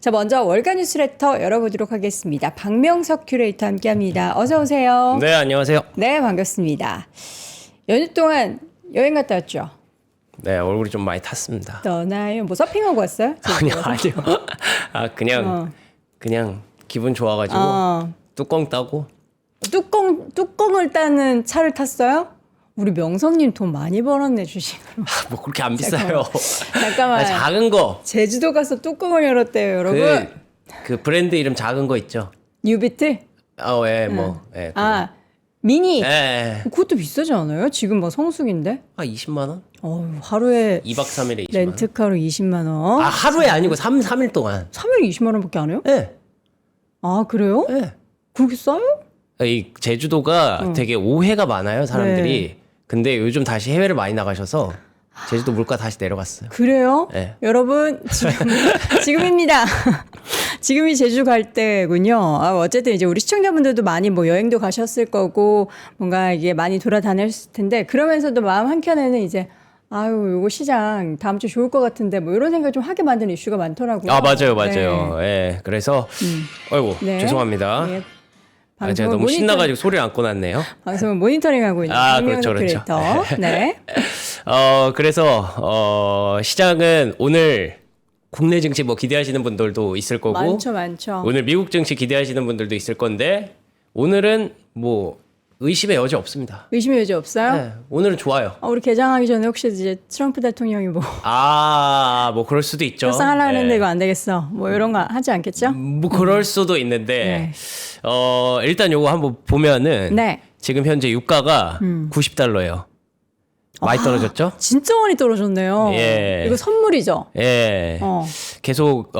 자, 먼저 월간 뉴스레터 열어보도록 하겠습니다. 박명석 큐레이터 함께합니다. 어서 오세요. 네, 안녕하세요. 네, 반갑습니다. 연휴 동안 여행 갔다 왔죠? 네, 얼굴이 좀 많이 탔습니다. 떠나요. 뭐 서핑하고 왔어요? 아니요. 그냥 기분 좋아가지고 뚜껑 따고. 뚜껑을 따는 차를 tas어요? 우리 명성님 돈 많이 벌었네, 주식으로. 뭐 그렇게 안 비싸요. 잠깐만. 작은 거. 제주도 가서 뚜껑을 열었대요, 여러분. 그 브랜드 이름 작은 거 있죠. 뉴비트? 그거. 미니? 예. 그것도 비싸지 않아요? 지금 뭐 성수기인데? 20만 원? 하루에 2박 3일에 20만 원. 렌트카로 20만 원. 하루에 아니고 3일 동안. 3일에 20만 원밖에 안 해요? 예. 아, 그래요? 예. 그렇게 싸요? 이 제주도가 되게 오해가 많아요, 사람들이. 네. 근데 요즘 다시 해외를 많이 나가셔서 제주도 물가 다시 내려갔어요. 그래요? 네. 여러분, 지금입니다. 지금이 제주 갈 때군요. 어쨌든 이제 우리 시청자분들도 많이 뭐 여행도 가셨을 거고 뭔가 이게 많이 돌아다녔을 텐데 그러면서도 마음 한켠에는 이제 요거 시장 다음 주 좋을 것 같은데 뭐 이런 생각 좀 하게 만드는 이슈가 많더라고요. 맞아요. 네. 예. 그래서 아이고, 네. 죄송합니다. 네. 제가 너무 신나가지고 소리를 안 꺼놨네요. 방송을 모니터링하고 있는 박명석 그렇죠. 큐레이터. 네. 그래서 시장은 오늘 국내 증시 뭐 기대하시는 분들도 있을 거고 많죠. 오늘 미국 증시 기대하시는 분들도 있을 건데 오늘은 뭐 의심의 여지 없습니다. 의심의 여지 없어요? 네, 오늘은 좋아요. 우리 개장하기 전에 혹시 이제 트럼프 대통령이 뭐 뭐 그럴 수도 있죠. 협상하려고 했는데 네. 이거 안 되겠어. 뭐 이런 거 하지 않겠죠? 뭐 그럴 수도 있는데 네. 일단 요거 한번 보면은 네. 지금 현재 유가가 $90예요. 많이 떨어졌죠? 진짜 많이 떨어졌네요. 예. 이거 선물이죠? 예. 계속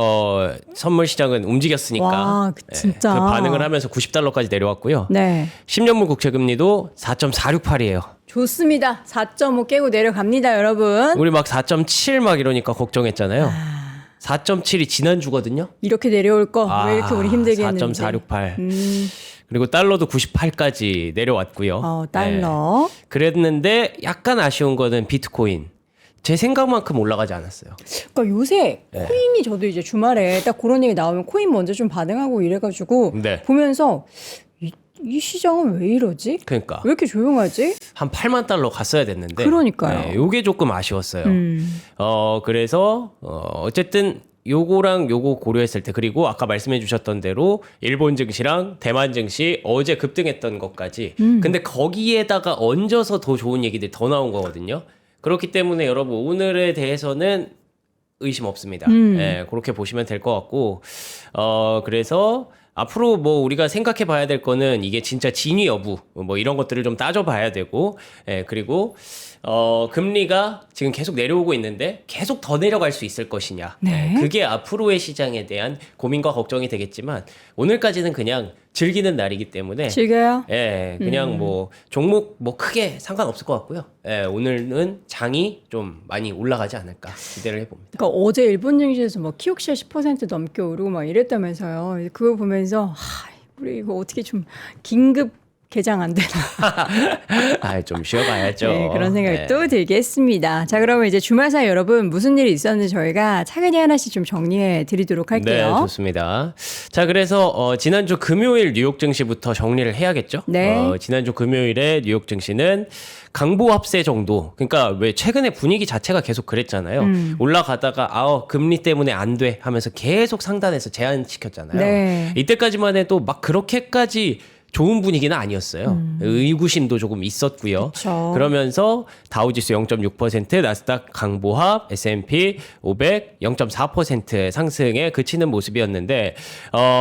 선물 시장은 움직였으니까 와, 진짜. 그 반응을 하면서 $90까지 내려왔고요. 네. 10년물 국채 금리도 4.468이에요. 좋습니다. 4.5 깨고 내려갑니다, 여러분. 우리 막 4.7 막 이러니까 걱정했잖아요. 4.7이 지난주거든요. 이렇게 내려올 거 왜 이렇게 우리 힘들게 했는지. 4.468. 그리고 달러도 98까지 내려왔고요. 달러. 네. 그랬는데 약간 아쉬운 거는 비트코인. 제 생각만큼 올라가지 않았어요. 그러니까 요새 코인이 저도 이제 주말에 딱 그런 얘기 나오면 코인 먼저 좀 반응하고 이래가지고 네. 보면서 이 시장은 왜 이러지? 그러니까 왜 이렇게 조용하지? 한 $8만 갔어야 됐는데. 그러니까요. 요게 조금 아쉬웠어요. 그래서 어쨌든 요거랑 요거 고려했을 때 그리고 아까 말씀해 주셨던 대로 일본 증시랑 대만 증시 어제 급등했던 것까지 근데 거기에다가 얹어서 더 좋은 얘기들이 더 나온 거거든요. 그렇기 때문에 여러분 오늘에 대해서는 의심 없습니다. 예, 그렇게 보시면 될 것 같고 그래서 앞으로 뭐 우리가 생각해 봐야 될 거는 이게 진짜 진위 여부 뭐 이런 것들을 좀 따져 봐야 되고 그리고 금리가 지금 계속 내려오고 있는데 계속 더 내려갈 수 있을 것이냐. 네. 그게 앞으로의 시장에 대한 고민과 걱정이 되겠지만 오늘까지는 그냥 즐기는 날이기 때문에 즐겨요? 그냥 뭐 종목 뭐 크게 상관없을 것 같고요. 오늘은 장이 좀 많이 올라가지 않을까 기대를 해봅니다. 그러니까 어제 일본 증시에서 뭐 키옥시가 10% 넘게 오르고 막 이랬다면서요. 그거 보면서 우리 이거 어떻게 좀 긴급 개장 안 되나. 좀 쉬어가야죠. 네, 그런 생각이 또 들겠습니다. 자, 그러면 이제 주말 사이 여러분 무슨 일이 있었는지 저희가 차근히 하나씩 좀 정리해 드리도록 할게요. 네, 좋습니다. 자, 그래서 지난주 금요일 뉴욕 증시부터 정리를 해야겠죠? 네. 지난주 금요일에 뉴욕 증시는 강보 합세 정도. 그러니까 왜 최근에 분위기 자체가 계속 그랬잖아요. 올라가다가 금리 때문에 안 돼 하면서 계속 상단에서 제한시켰잖아요. 네. 이때까지만 해도 막 그렇게까지 좋은 분위기는 아니었어요. 의구심도 조금 있었고요. 그쵸. 그러면서 다우지수 0.6%, 나스닥 강보합, S&P 500 0.4% 상승에 그치는 모습이었는데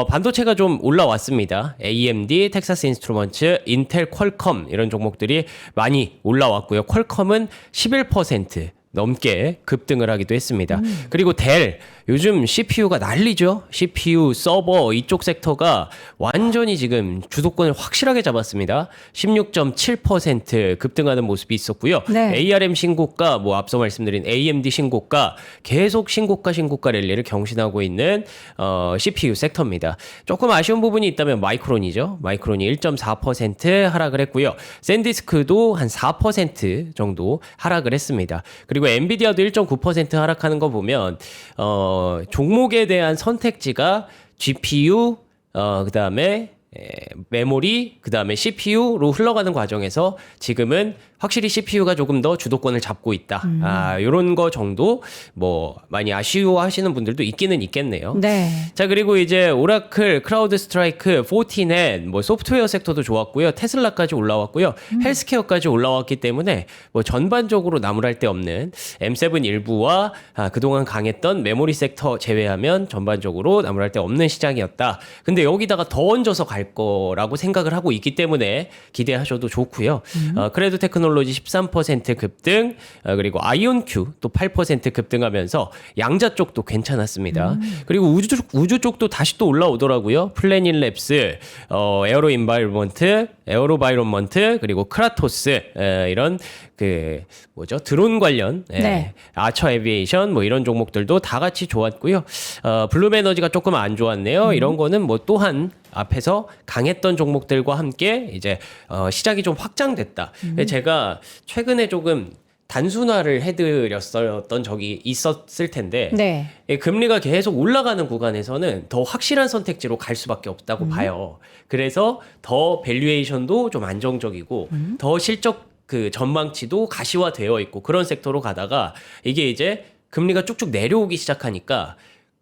반도체가 좀 올라왔습니다. AMD, 텍사스 인스트루먼츠, 인텔, 퀄컴 이런 종목들이 많이 올라왔고요. 퀄컴은 11% 넘게 급등을 하기도 했습니다. 그리고 델, 요즘 CPU가 난리죠. CPU, 서버 이쪽 섹터가 완전히 지금 주도권을 확실하게 잡았습니다. 16.7% 급등하는 모습이 있었고요. 네. ARM 신고가, 뭐 앞서 말씀드린 AMD 신고가 계속 신고가 랠리를 경신하고 있는 CPU 섹터입니다. 조금 아쉬운 부분이 있다면 마이크론이죠. 마이크론이 1.4% 하락을 했고요. 샌디스크도 한 4% 정도 하락을 했습니다. 그리고 엔비디아도 1.9% 하락하는 거 보면 종목에 대한 선택지가 GPU, 그다음에 메모리, 그다음에 CPU로 흘러가는 과정에서 지금은 확실히 CPU가 조금 더 주도권을 잡고 있다. 요런 거 정도 뭐 많이 아쉬워하시는 분들도 있기는 있겠네요. 네. 자, 그리고 이제 오라클, 크라우드 스트라이크, 포티넷, 뭐 소프트웨어 섹터도 좋았고요. 테슬라까지 올라왔고요. 헬스케어까지 올라왔기 때문에 뭐 전반적으로 나무랄 데 없는 M7 일부와 그동안 강했던 메모리 섹터 제외하면 전반적으로 나무랄 데 없는 시장이었다. 근데 여기다가 더 얹어서 갈 거라고 생각을 하고 있기 때문에 기대하셔도 좋고요. 크레도 테크놀로지 13% 급등, 그리고 아이온큐 또 8% 급등하면서 양자 쪽도 괜찮았습니다. 그리고 우주 쪽도 다시 또 올라오더라고요. 플래닛 랩스, 에어로 바이론먼트, 그리고 크라토스, 이런 그 뭐죠? 드론 관련, 네. 아처 에비에이션 뭐 이런 종목들도 다 같이 좋았고요. 블룸 에너지가 조금 안 좋았네요. 이런 거는 뭐 또한 앞에서 강했던 종목들과 함께 이제 시장이 좀 확장됐다. 제가 최근에 조금 단순화를 해드렸었던 적이 있었을 텐데 네. 금리가 계속 올라가는 구간에서는 더 확실한 선택지로 갈 수밖에 없다고 봐요. 그래서 더 밸류에이션도 좀 안정적이고 더 실적 그 전망치도 가시화되어 있고 그런 섹터로 가다가 이게 이제 금리가 쭉쭉 내려오기 시작하니까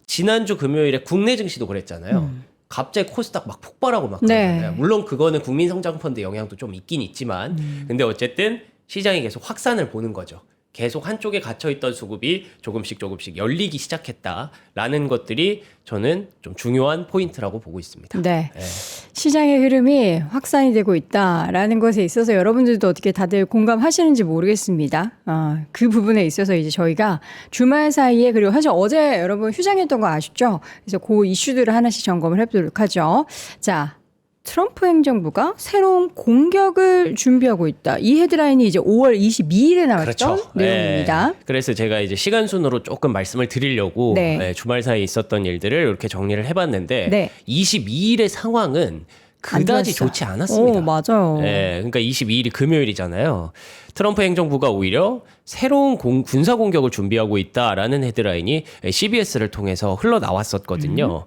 지난주 금요일에 국내 증시도 그랬잖아요. 갑자기 코스닥 막 폭발하고 막 그러잖아요. 네. 물론 그거는 국민성장펀드 영향도 좀 있긴 있지만 근데 어쨌든 시장이 계속 확산을 보는 거죠. 계속 한쪽에 갇혀있던 수급이 조금씩 열리기 시작했다라는 것들이 저는 좀 중요한 포인트라고 보고 있습니다. 네. 시장의 흐름이 확산이 되고 있다라는 것에 있어서 여러분들도 어떻게 다들 공감하시는지 모르겠습니다. 그 부분에 있어서 이제 저희가 주말 사이에 그리고 사실 어제 여러분 휴장했던 거 아시죠? 그래서 그 이슈들을 하나씩 점검을 해보도록 하죠. 자. 트럼프 행정부가 새로운 공격을 준비하고 있다. 이 헤드라인이 이제 5월 22일에 나왔던 그렇죠. 내용입니다. 네. 그래서 제가 이제 시간 순으로 조금 말씀을 드리려고 네. 주말 사이에 있었던 일들을 이렇게 정리를 해봤는데 네. 22일의 상황은 그다지 좋았어. 좋지 않았습니다. 맞아요. 네, 그러니까 22일이 금요일이잖아요. 트럼프 행정부가 오히려 새로운 군사 공격을 준비하고 있다라는 헤드라인이 CBS를 통해서 흘러나왔었거든요.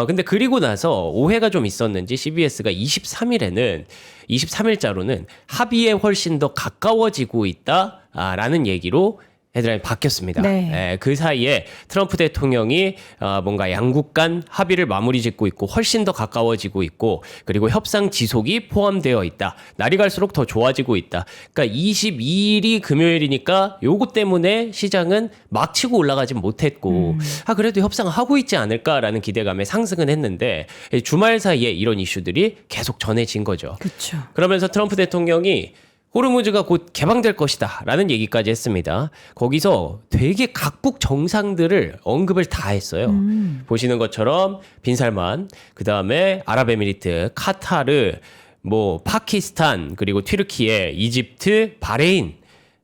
근데 그리고 나서 오해가 좀 있었는지 CBS가 23일자로는 합의에 훨씬 더 가까워지고 있다라는 얘기로 헤드라인이 바뀌었습니다. 네. 그 사이에 트럼프 대통령이 뭔가 양국 간 합의를 마무리 짓고 있고 훨씬 더 가까워지고 있고 그리고 협상 지속이 포함되어 있다. 날이 갈수록 더 좋아지고 있다. 그러니까 22일이 금요일이니까 요거 때문에 시장은 막 치고 올라가진 못했고 그래도 협상하고 있지 않을까라는 기대감에 상승은 했는데 주말 사이에 이런 이슈들이 계속 전해진 거죠. 그렇죠. 그러면서 트럼프 대통령이 호르무즈가 곧 개방될 것이다 라는 얘기까지 했습니다. 거기서 되게 각국 정상들을 언급을 다 했어요. 보시는 것처럼 빈살만, 그 다음에 아랍에미리트, 카타르, 뭐 파키스탄, 그리고 튀르키예, 이집트, 바레인,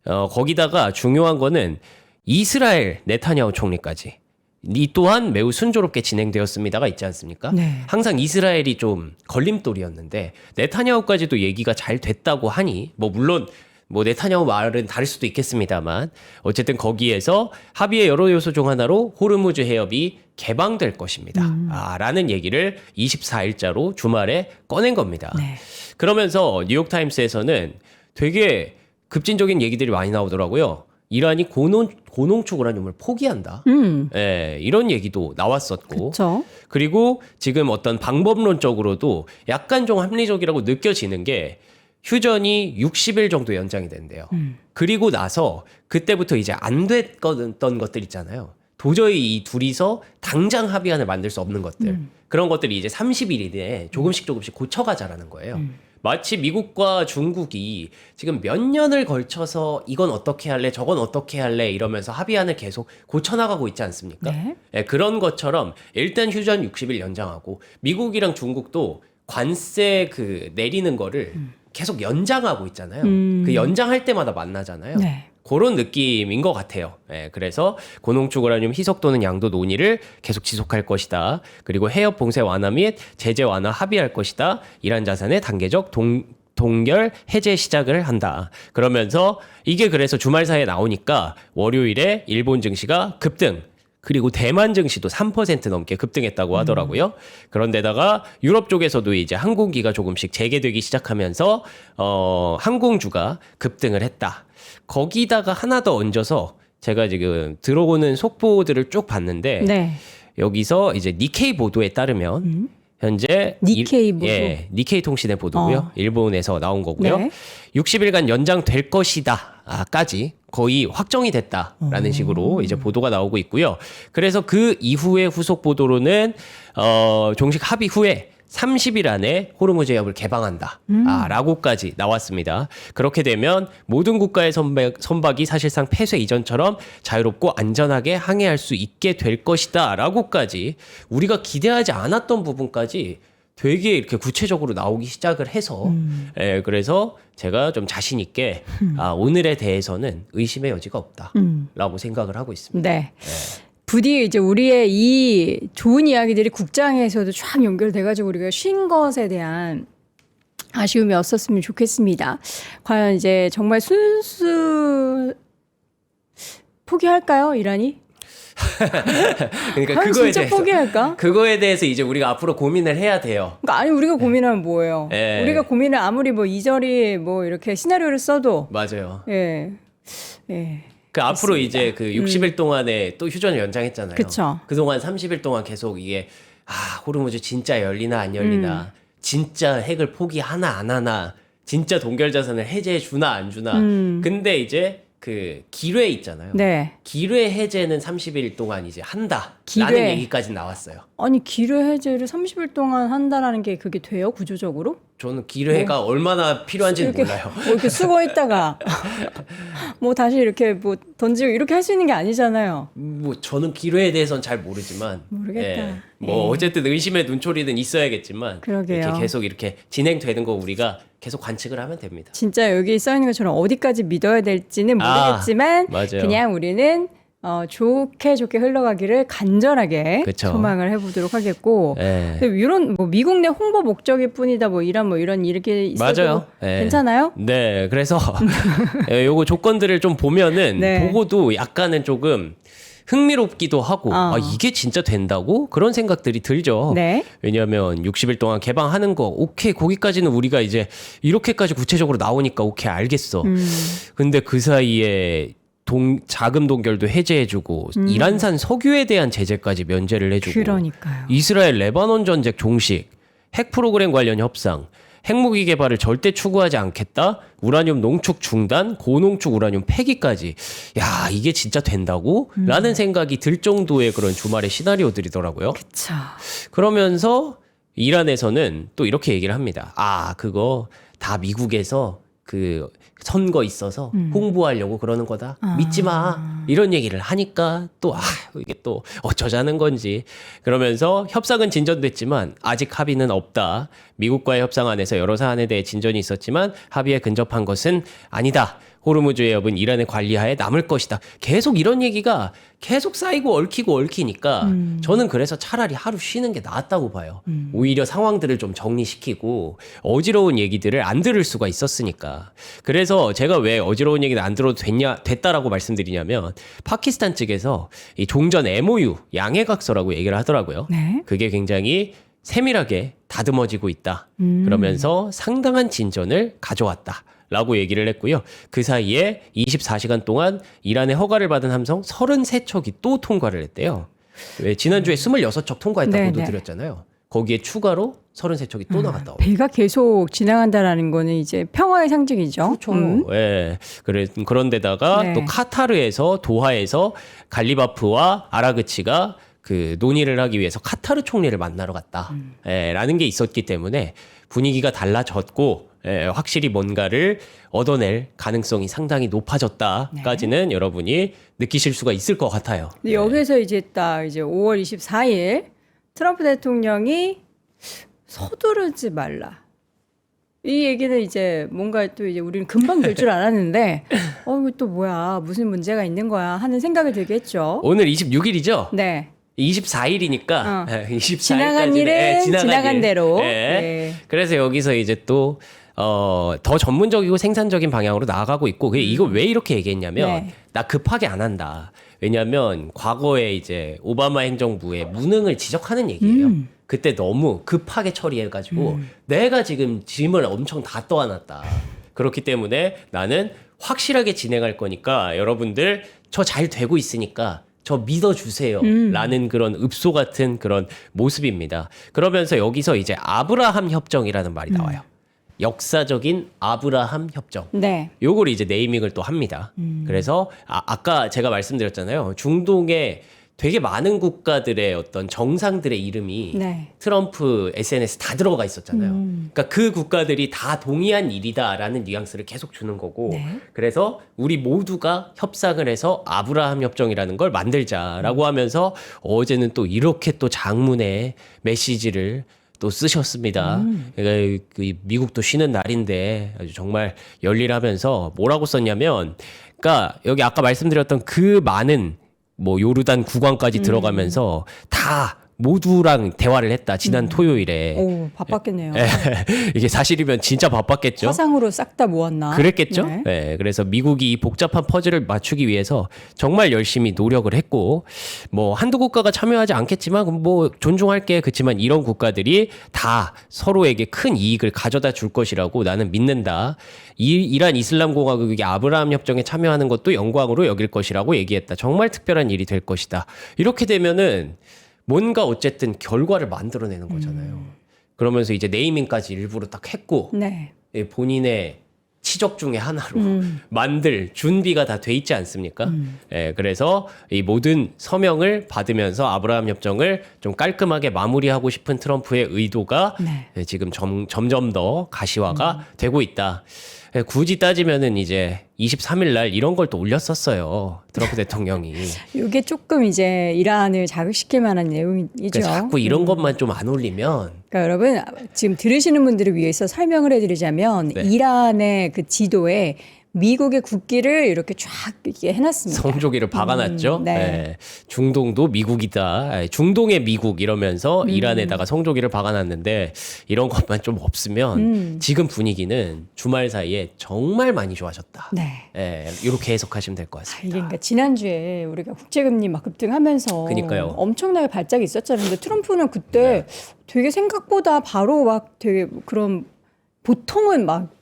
거기다가 중요한 거는 이스라엘 네타냐후 총리까지. 이 또한 매우 순조롭게 진행되었습니다가 있지 않습니까? 네. 항상 이스라엘이 좀 걸림돌이었는데 네타냐후까지도 얘기가 잘 됐다고 하니 뭐 물론 뭐 네타냐후 말은 다를 수도 있겠습니다만 어쨌든 거기에서 합의의 여러 요소 중 하나로 호르무즈 해협이 개방될 것입니다. 라는 얘기를 24일자로 주말에 꺼낸 겁니다. 네. 그러면서 뉴욕타임스에서는 되게 급진적인 얘기들이 많이 나오더라고요. 이란이 고농축 우라늄을 포기한다. 이런 얘기도 나왔었고. 그쵸. 그리고 지금 어떤 방법론적으로도 약간 좀 합리적이라고 느껴지는 게 휴전이 60일 정도 연장이 된대요. 그리고 나서 그때부터 이제 안 됐던 것들 있잖아요. 도저히 이 둘이서 당장 합의안을 만들 수 없는 것들. 그런 것들이 이제 30일 이내에 조금씩 고쳐가자라는 거예요. 마치 미국과 중국이 지금 몇 년을 걸쳐서 이건 어떻게 할래, 저건 어떻게 할래 이러면서 합의안을 계속 고쳐나가고 있지 않습니까? 네. 그런 것처럼 일단 휴전 60일 연장하고 미국이랑 중국도 관세 그 내리는 거를 계속 연장하고 있잖아요. 그 연장할 때마다 만나잖아요. 네. 그런 느낌인 것 같아요. 그래서 고농축 우라늄 희석 또는 양도 논의를 계속 지속할 것이다. 그리고 해협 봉쇄 완화 및 제재 완화 합의할 것이다. 이란 자산의 단계적 동결 해제 시작을 한다. 그러면서 이게 그래서 주말 사이에 나오니까 월요일에 일본 증시가 급등. 그리고 대만 증시도 3% 넘게 급등했다고 하더라고요. 그런데다가 유럽 쪽에서도 이제 항공기가 조금씩 재개되기 시작하면서 항공주가 급등을 했다. 거기다가 하나 더 얹어서 제가 지금 들어오는 속보들을 쭉 봤는데 네. 여기서 이제 니케이 보도에 따르면 현재 니케이 보도? 예, 니케이 통신의 보도고요. 일본에서 나온 거고요. 네. 60일간 연장될 것이다까지 거의 확정이 됐다라는 식으로 이제 보도가 나오고 있고요. 그래서 그 이후에 후속 보도로는 종식 합의 후에 30일 안에 호르무즈 해협을 개방한다. 라고까지 나왔습니다. 그렇게 되면 모든 국가의 선박이 사실상 폐쇄 이전처럼 자유롭고 안전하게 항해할 수 있게 될 것이다. 라고까지 우리가 기대하지 않았던 부분까지 되게 이렇게 구체적으로 나오기 시작을 해서 예, 그래서 제가 좀 자신 있게 오늘에 대해서는 의심의 여지가 없다라고 생각을 하고 있습니다. 네. 부디 이제 우리의 이 좋은 이야기들이 국장에서도 쫙 연결돼가지고 우리가 쉰 것에 대한 아쉬움이 없었으면 좋겠습니다. 과연 이제 정말 순수 포기할까요, 이란이? 그러니까 과연 그거에 진짜 대해서 포기할까? 그거에 대해서 이제 우리가 앞으로 고민을 해야 돼요. 그러니까 아니 우리가 고민하면 뭐예요? 예. 우리가 고민을 아무리 뭐 이저리 뭐 이렇게 시나리오를 써도 맞아요. 예. 예. 그 앞으로 이제 그 60일 동안에 또 휴전을 연장했잖아요. 그쵸. 그동안 30일 동안 계속 이게 호르무즈 진짜 열리나 안 열리나, 진짜 핵을 포기하나 안 하나, 진짜 동결 자산을 해제해 주나 안 주나. 근데 이제 그 기뢰 있잖아요. 네. 기뢰 해제는 30일 동안 이제 한다라는 기뢰. 얘기까지 나왔어요. 아니 기뢰 해제를 30일 동안 한다라는 게 그게 돼요? 구조적으로? 저는 기뢰가 얼마나 필요한지는 이렇게 몰라요. 뭐 이렇게 쓰고 있다가 뭐 다시 이렇게 뭐 던지고 이렇게 할 수 있는 게 아니잖아요. 뭐 저는 기뢰에 대해서는 잘 모르지만 모르겠다. 뭐 예. 어쨌든 의심의 눈초리는 있어야겠지만 그러게요. 이렇게 계속 이렇게 진행되는 거 우리가 계속 관측을 하면 됩니다. 진짜 여기 써 있는 것처럼 어디까지 믿어야 될지는 모르겠지만 맞아요. 그냥 우리는 좋게 흘러가기를 간절하게 그쵸. 소망을 해보도록 하겠고 예. 근데 이런 뭐 미국 내 홍보 목적일 뿐이다 뭐 이런 뭐 이런 이렇게 있어도 맞아요. 예. 괜찮아요? 네, 그래서 요거 조건들을 좀 보면은 네. 보고도 약간은 조금 흥미롭기도 하고 이게 진짜 된다고? 그런 생각들이 들죠. 네. 왜냐하면 60일 동안 개방하는 거 오케이 거기까지는 우리가 이제 이렇게까지 구체적으로 나오니까 오케이 알겠어. 근데 그 사이에 자금 동결도 해제해주고 이란산 석유에 대한 제재까지 면제를 해주고 그러니까요. 이스라엘 레바논 전쟁 종식, 핵 프로그램 관련 협상, 핵무기 개발을 절대 추구하지 않겠다. 우라늄 농축 중단, 고농축 우라늄 폐기까지. 야, 이게 진짜 된다고? 라는 생각이 들 정도의 그런 주말의 시나리오들이더라고요. 그쵸. 그러면서 이란에서는 또 이렇게 얘기를 합니다. 그거 다 미국에서 그 선거 있어서 홍보하려고 그러는 거다. 믿지 마. 이런 얘기를 하니까 또 이게 또 어쩌자는 건지. 그러면서 협상은 진전됐지만 아직 합의는 없다. 미국과의 협상 안에서 여러 사안에 대해 진전이 있었지만 합의에 근접한 것은 아니다. 호르무즈 해협은 이란의 관리하에 남을 것이다. 계속 이런 얘기가 계속 쌓이고 얽히니까 저는 그래서 차라리 하루 쉬는 게 낫다고 봐요. 오히려 상황들을 좀 정리시키고 어지러운 얘기들을 안 들을 수가 있었으니까. 그래서 제가 왜 어지러운 얘기는 안 들어도 됐다라고 말씀드리냐면 파키스탄 측에서 이 종전 MOU 양해각서라고 얘기를 하더라고요. 네. 그게 굉장히 세밀하게 다듬어지고 있다. 그러면서 상당한 진전을 가져왔다. 라고 얘기를 했고요. 그 사이에 24시간 동안 이란의 허가를 받은 함성 33척이 또 통과를 했대요. 왜 지난주에 26척 통과했다고 네, 보도드렸잖아요. 거기에 추가로 33척이 또 나갔다 오고. 배가 계속 지나간다라는 거는 이제 평화의 상징이죠. 예. 그런데다가 네. 또 카타르에서 도하에서 갈리바프와 아라그치가 그 논의를 하기 위해서 카타르 총리를 만나러 갔다. 라는 게 있었기 때문에 분위기가 달라졌고 확실히 뭔가를 얻어낼 가능성이 상당히 높아졌다까지는 여러분이 느끼실 수가 있을 것 같아요. 근데 여기서 이제 딱 이제 5월 24일 트럼프 대통령이 서두르지 말라. 이 얘기는 이제 뭔가 또 이제 우리는 금방 될 줄 알았는데 이거 또 뭐야 무슨 문제가 있는 거야 하는 생각이 들겠죠. 오늘 26일이죠? 네. 24일이니까 24일까지는 지나간 일은 지나간 대로. 네. 그래서 여기서 이제 또 더 전문적이고 생산적인 방향으로 나아가고 있고 이거 왜 이렇게 얘기했냐면 네. 나 급하게 안 한다. 왜냐하면 과거에 이제 오바마 행정부의 무능을 지적하는 얘기예요. 그때 너무 급하게 처리해가지고 내가 지금 짐을 엄청 다 떠안았다. 그렇기 때문에 나는 확실하게 진행할 거니까 여러분들 저 잘 되고 있으니까 저 믿어주세요. 라는 그런 읍소 같은 그런 모습입니다. 그러면서 여기서 이제 아브라함 협정이라는 말이 나와요. 역사적인 아브라함 협정. 네. 요걸 이제 네이밍을 또 합니다. 그래서 아까 제가 말씀드렸잖아요. 중동에 되게 많은 국가들의 어떤 정상들의 이름이 네. 트럼프 SNS 다 들어가 있었잖아요. 그러니까 그 국가들이 다 동의한 일이다라는 뉘앙스를 계속 주는 거고 네. 그래서 우리 모두가 협상을 해서 아브라함 협정이라는 걸 만들자라고 하면서 어제는 또 이렇게 또 장문의 메시지를 또 쓰셨습니다. 그러니까 그 미국도 쉬는 날인데 아주 정말 열일하면서 뭐라고 썼냐면, 그러니까 여기 아까 말씀드렸던 그 많은 뭐 요르단 국왕까지 들어가면서 다 모두랑 대화를 했다. 지난 토요일에. 오, 바빴겠네요. 이게 사실이면 진짜 바빴겠죠. 화상으로 싹 다 모았나? 그랬겠죠. 네. 네, 그래서 미국이 이 복잡한 퍼즐을 맞추기 위해서 정말 열심히 노력을 했고, 뭐 한두 국가가 참여하지 않겠지만 뭐 존중할게. 그렇지만 이런 국가들이 다 서로에게 큰 이익을 가져다 줄 것이라고 나는 믿는다. 이란 이슬람 공화국이 아브라함 협정에 참여하는 것도 영광으로 여길 것이라고 얘기했다. 정말 특별한 일이 될 것이다. 이렇게 되면은 뭔가 어쨌든 결과를 만들어내는 거잖아요. 그러면서 이제 네이밍까지 일부러 딱 했고 네. 본인의 치적 중에 하나로 만들 준비가 다 돼 있지 않습니까? 예, 그래서 이 모든 서명을 받으면서 아브라함 협정을 좀 깔끔하게 마무리하고 싶은 트럼프의 의도가 네. 예, 지금 점점 더 가시화가 되고 있다. 예, 굳이 따지면은 이제 23일 날 이런 걸 또 올렸었어요. 트럼프 대통령이. 이게 조금 이제 이란을 자극시킬 만한 내용이죠. 그러니까 자꾸 이런 것만 좀 안 올리면 그러니까 여러분 지금 들으시는 분들을 위해서 설명을 해드리자면 네. 이란의 그 지도에 미국의 국기를 이렇게 쫙 이렇게 해놨습니다. 성조기를 박아놨죠. 네. 예, 중동도 미국이다. 예, 중동의 미국 이러면서 이란에다가 성조기를 박아놨는데 이런 것만 좀 없으면 지금 분위기는 주말 사이에 정말 많이 좋아졌다. 네. 예, 이렇게 해석하시면 될 것 같습니다. 이게 그러니까 지난주에 우리가 국제금리 막 급등하면서 그러니까요. 엄청나게 발작이 있었잖아요. 근데 트럼프는 그때 되게 생각보다 바로 막 되게 그런 보통은 막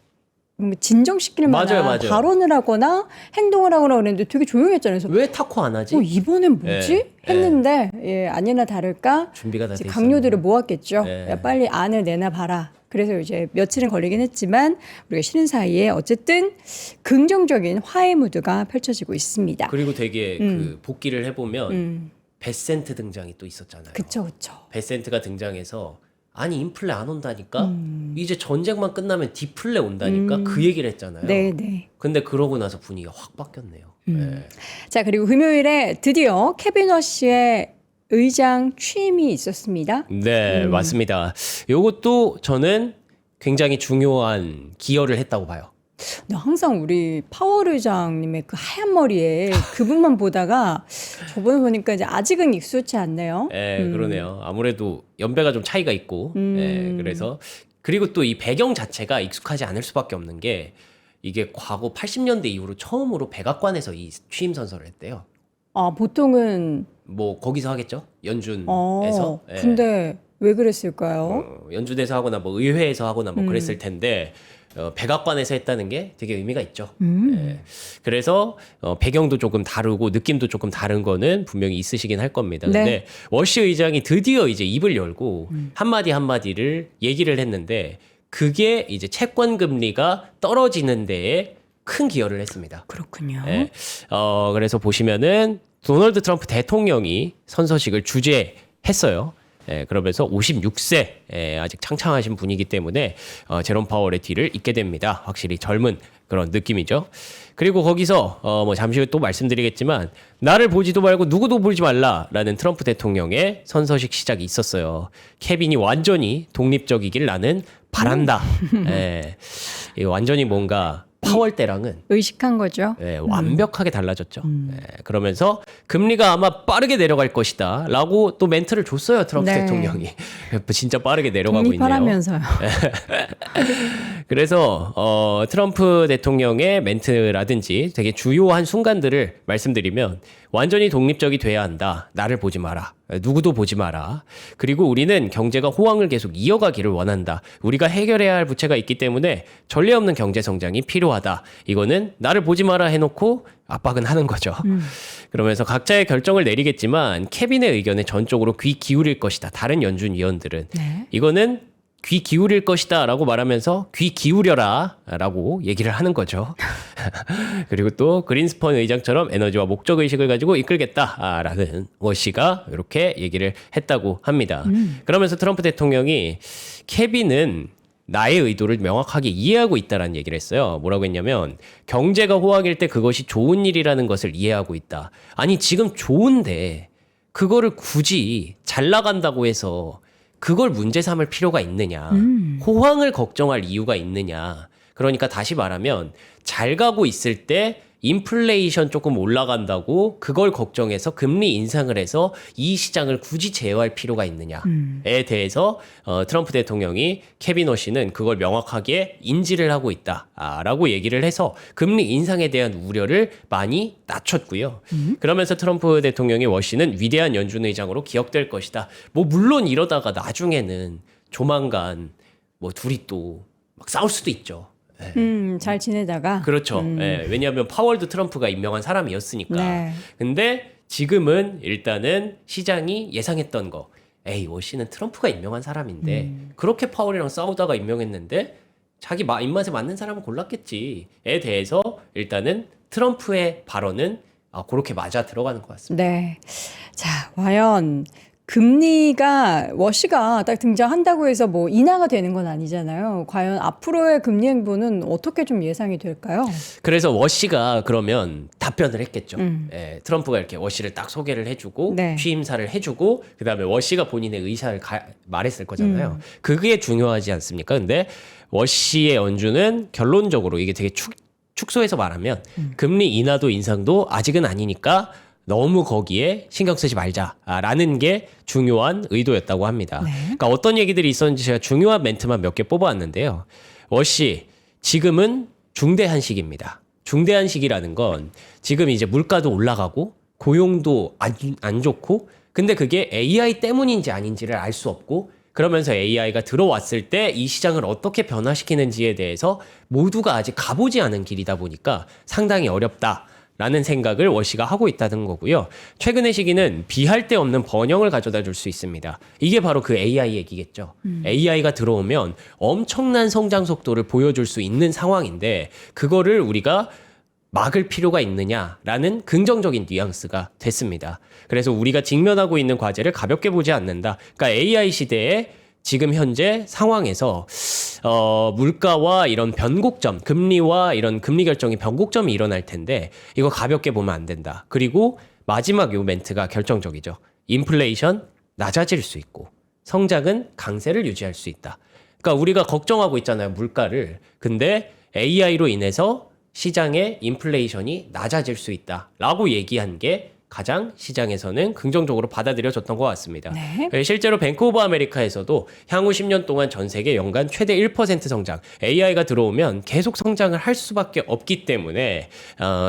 진정시킬 만한 맞아요. 발언을 하거나 행동을 하거나 그랬는데 되게 조용했잖아요. 그래서 왜 타코 안 하지? 이번엔 뭐지? 예, 했는데 예, 아니나 다를까 준비가 다 이제 돼 강요들을 모았겠죠. 예. 야, 빨리 안을 내놔봐라. 그래서 이제 며칠은 걸리긴 했지만 우리가 쉬는 사이에 어쨌든 긍정적인 화해 무드가 펼쳐지고 있습니다. 그리고 되게 그 복귀를 해보면 베센트 등장이 또 있었잖아요. 그쵸. 베센트가 등장해서 아니 인플레 안 온다니까 이제 전쟁만 끝나면 디플레 온다니까 그 얘기를 했잖아요. 네. 근데 그러고 나서 분위기가 확 바뀌었네요. 네. 자, 그리고 금요일에 드디어 케빈 러시의 의장 취임이 있었습니다. 네, 맞습니다. 요것도 저는 굉장히 중요한 기여를 했다고 봐요. 나 항상 우리 파월 의장님의 그 하얀 머리에 그분만 보다가 저번에 보니까 이제 아직은 익숙치 않네요. 네, 그러네요. 아무래도 연배가 좀 차이가 있고, 네, 그래서 그리고 또 이 배경 자체가 익숙하지 않을 수밖에 없는 게 이게 과거 80년대 이후로 처음으로 백악관에서 이 취임 선서를 했대요. 아, 보통은 뭐 거기서 하겠죠? 연준에서. 예. 근데 왜 그랬을까요? 연준에서 하거나 뭐 의회에서 하거나 뭐 그랬을 텐데 백악관에서 했다는 게 되게 의미가 있죠. 예. 그래서 배경도 조금 다르고 느낌도 조금 다른 거는 분명히 있으시긴 할 겁니다. 네. 근데 워시 의장이 드디어 이제 입을 열고 한마디 한마디를 얘기를 했는데 그게 이제 채권 금리가 떨어지는 데에 큰 기여를 했습니다. 그렇군요. 예. 그래서 보시면은 도널드 트럼프 대통령이 선서식을 주재했어요. 예, 그러면서 56세 아직 창창하신 분이기 때문에 제롬 파월의 뒤를 잇게 됩니다. 확실히 젊은 그런 느낌이죠. 그리고 거기서 뭐 잠시 후에 또 말씀드리겠지만 나를 보지도 말고 누구도 보지 말라라는 트럼프 대통령의 선서식 시작이 있었어요. 케빈이 완전히 독립적이길 나는 바란다. 예, 이거 완전히 뭔가 파월 때랑은 의식한 거죠. 완벽하게 달라졌죠. 그러면서 금리가 아마 빠르게 내려갈 것이다 라고 또 멘트를 줬어요. 트럼프 네. 대통령이. 진짜 빠르게 내려가고 있네요. 독립하라면서요. 그래서 트럼프 대통령의 멘트라든지 되게 주요한 순간들을 말씀드리면 완전히 독립적이 돼야 한다. 나를 보지 마라. 누구도 보지 마라. 그리고 우리는 경제가 호황을 계속 이어가기를 원한다. 우리가 해결해야 할 부채가 있기 때문에 전례 없는 경제 성장이 필요하다. 이거는 나를 보지 마라 해놓고 압박은 하는 거죠. 그러면서 각자의 결정을 내리겠지만 케빈의 의견에 전적으로 귀 기울일 것이다. 다른 연준 위원들은. 네. 이거는 귀 기울일 것이다 라고 말하면서 귀 기울여라 라고 얘기를 하는 거죠. 그리고 또 그린스펀 의장처럼 에너지와 목적의식을 가지고 이끌겠다 라는 워시가 이렇게 얘기를 했다고 합니다. 그러면서 트럼프 대통령이 케빈은 나의 의도를 명확하게 이해하고 있다라는 얘기를 했어요. 뭐라고 했냐면 경제가 호황일 때 그것이 좋은 일이라는 것을 이해하고 있다. 아니 지금 좋은데 그거를 굳이 잘 나간다고 해서 그걸 문제 삼을 필요가 있느냐. 호황을 걱정할 이유가 있느냐. 그러니까 다시 말하면 잘 가고 있을 때 인플레이션 조금 올라간다고 그걸 걱정해서 금리 인상을 해서 이 시장을 굳이 제어할 필요가 있느냐에 대해서 트럼프 대통령이 케빈 워시는 그걸 명확하게 인지를 하고 있다라고 얘기를 해서 금리 인상에 대한 우려를 많이 낮췄고요. 그러면서 트럼프 대통령이 워시는 위대한 연준 의장으로 기억될 것이다. 뭐 물론 이러다가 나중에는 조만간 뭐 둘이 또 막 싸울 수도 있죠. 잘 지내다가. 그렇죠. 예, 왜냐하면 파월도 트럼프가 임명한 사람이었으니까. 네. 근데 지금은 일단은 시장이 예상했던 거. 에이, 워시는 트럼프가 임명한 사람인데 그렇게 파월이랑 싸우다가 임명했는데 자기 입맛에 맞는 사람을 골랐겠지에 대해서 일단은 트럼프의 발언은 그렇게 맞아 들어가는 것 같습니다. 네. 자, 과연 금리가 워시가 딱 등장한다고 해서 뭐 인하가 되는 건 아니잖아요. 과연 앞으로의 금리 행보는 어떻게 좀 예상이 될까요? 그래서 워시가 그러면 답변을 했겠죠. 예, 트럼프가 이렇게 워시를 딱 소개를 해주고 네. 취임사를 해주고 그다음에 워시가 본인의 의사를 말했을 거잖아요. 그게 중요하지 않습니까? 근데 워시의 연준은 결론적으로 이게 되게 축소해서 말하면 금리 인하도 인상도 아직은 아니니까 너무 거기에 신경 쓰지 말자라는 게 중요한 의도였다고 합니다. 네. 그러니까 어떤 얘기들이 있었는지 제가 중요한 멘트만 몇 개 뽑아왔는데요. 워시, 지금은 중대한 시기입니다. 중대한 시기라는 건 지금 이제 물가도 올라가고 고용도 안 좋고 근데 그게 AI 때문인지 아닌지를 알 수 없고 그러면서 AI가 들어왔을 때 이 시장을 어떻게 변화시키는지에 대해서 모두가 아직 가보지 않은 길이다 보니까 상당히 어렵다. 라는 생각을 워시가 하고 있다는 거고요. 최근의 시기는 비할 데 없는 번영을 가져다 줄 수 있습니다. 이게 바로 그 AI 얘기겠죠. AI가 들어오면 엄청난 성장 속도를 보여줄 수 있는 상황인데 그거를 우리가 막을 필요가 있느냐라는 긍정적인 뉘앙스가 됐습니다. 그래서 우리가 직면하고 있는 과제를 가볍게 보지 않는다. 그러니까 AI 시대에 지금 현재 상황에서 물가와 이런 변곡점, 금리와 이런 금리 결정이 변곡점이 일어날 텐데 이거 가볍게 보면 안 된다. 그리고 마지막 요 멘트가 결정적이죠. 인플레이션 낮아질 수 있고 성장은 강세를 유지할 수 있다. 그러니까 우리가 걱정하고 있잖아요. 물가를. 근데 AI로 인해서 시장의 인플레이션이 낮아질 수 있다라고 얘기한 게 가장 시장에서는 긍정적으로 받아들여졌던 것 같습니다. 네. 실제로 뱅크 오브 아메리카에서도 향후 10년 동안 전 세계 연간 최대 1% 성장, AI가 들어오면 계속 성장을 할 수밖에 없기 때문에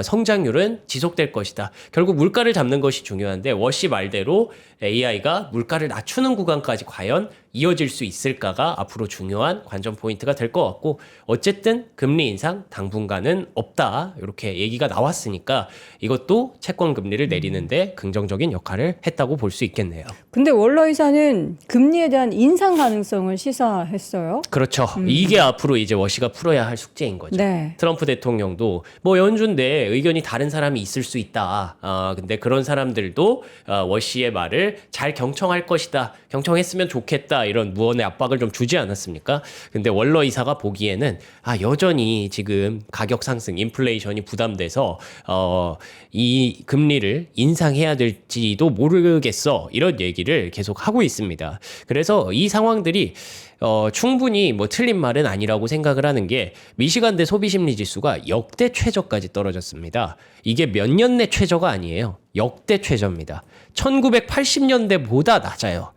성장률은 지속될 것이다. 결국 물가를 잡는 것이 중요한데 워시 말대로 AI가 물가를 낮추는 구간까지 과연 이어질 수 있을까가 앞으로 중요한 관전 포인트가 될 것 같고 어쨌든 금리 인상 당분간은 없다 이렇게 얘기가 나왔으니까 이것도 채권 금리를 내리는데 긍정적인 역할을 했다고 볼 수 있겠네요. 근데 월러 이사는 금리에 대한 인상 가능성을 시사했어요. 그렇죠. 이게 앞으로 이제 워시가 풀어야 할 숙제인 거죠. 네. 트럼프 대통령도 뭐 연준 내 의견이 다른 사람이 있을 수 있다. 근데 그런 사람들도 워시의 말을 잘 경청할 것이다. 경청했으면 좋겠다. 이런 무언의 압박을 좀 주지 않았습니까? 근데 월러 이사가 보기에는 여전히 지금 가격 상승, 인플레이션이 부담돼서 이 금리를 인상해야 될지도 모르겠어. 이런 얘기를 계속 하고 있습니다. 그래서 이 상황들이 충분히 뭐 틀린 말은 아니라고 생각을 하는 게 미시간대 소비심리 지수가 역대 최저까지 떨어졌습니다. 이게 몇 년 내 최저가 아니에요. 역대 최저입니다. 1980년대보다 낮아요.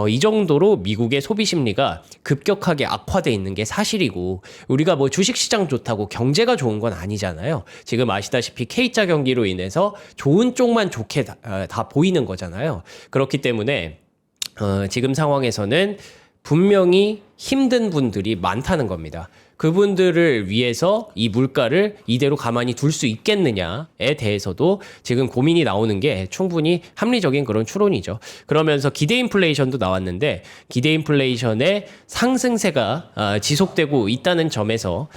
이 정도로 미국의 소비 심리가 급격하게 악화돼 있는 게 사실이고, 우리가 뭐 주식시장 좋다고 경제가 좋은 건 아니잖아요. 지금 아시다시피 K자 경기로 인해서 좋은 쪽만 좋게 다 보이는 거잖아요. 그렇기 때문에 지금 상황에서는 분명히 힘든 분들이 많다는 겁니다. 그분들을 위해서 이 물가를 이대로 가만히 둘 수 있겠느냐에 대해서도 지금 고민이 나오는 게 충분히 합리적인 그런 추론이죠. 그러면서 기대 인플레이션도 나왔는데, 기대 인플레이션의 상승세가 지속되고 있다는 점에서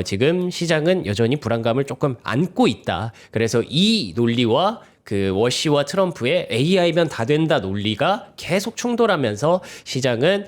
지금 시장은 여전히 불안감을 조금 안고 있다. 그래서 이 논리와 그 워시와 트럼프의 AI면 다 된다 논리가 계속 충돌하면서 시장은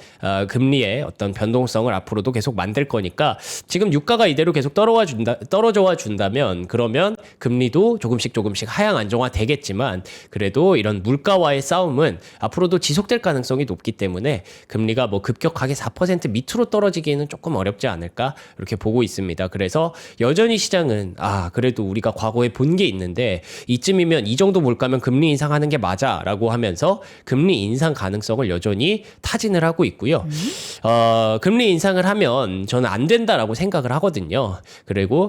금리의 어떤 변동성을 앞으로도 계속 만들 거니까, 지금 유가가 이대로 계속 떨어져와 준다면 그러면 금리도 조금씩 하향 안정화 되겠지만, 그래도 이런 물가와의 싸움은 앞으로도 지속될 가능성이 높기 때문에 금리가 뭐 급격하게 4% 밑으로 떨어지기는 조금 어렵지 않을까 이렇게 보고 있습니다. 그래서 여전히 시장은 그래도 우리가 과거에 본 게 있는데 이쯤이면 이 정도 물가면 금리 인상하는 게 맞아라고 하면서 금리 인상 가능성을 여전히 타진을 하고 있고요. 금리 인상을 하면 저는 안 된다라고 생각을 하거든요.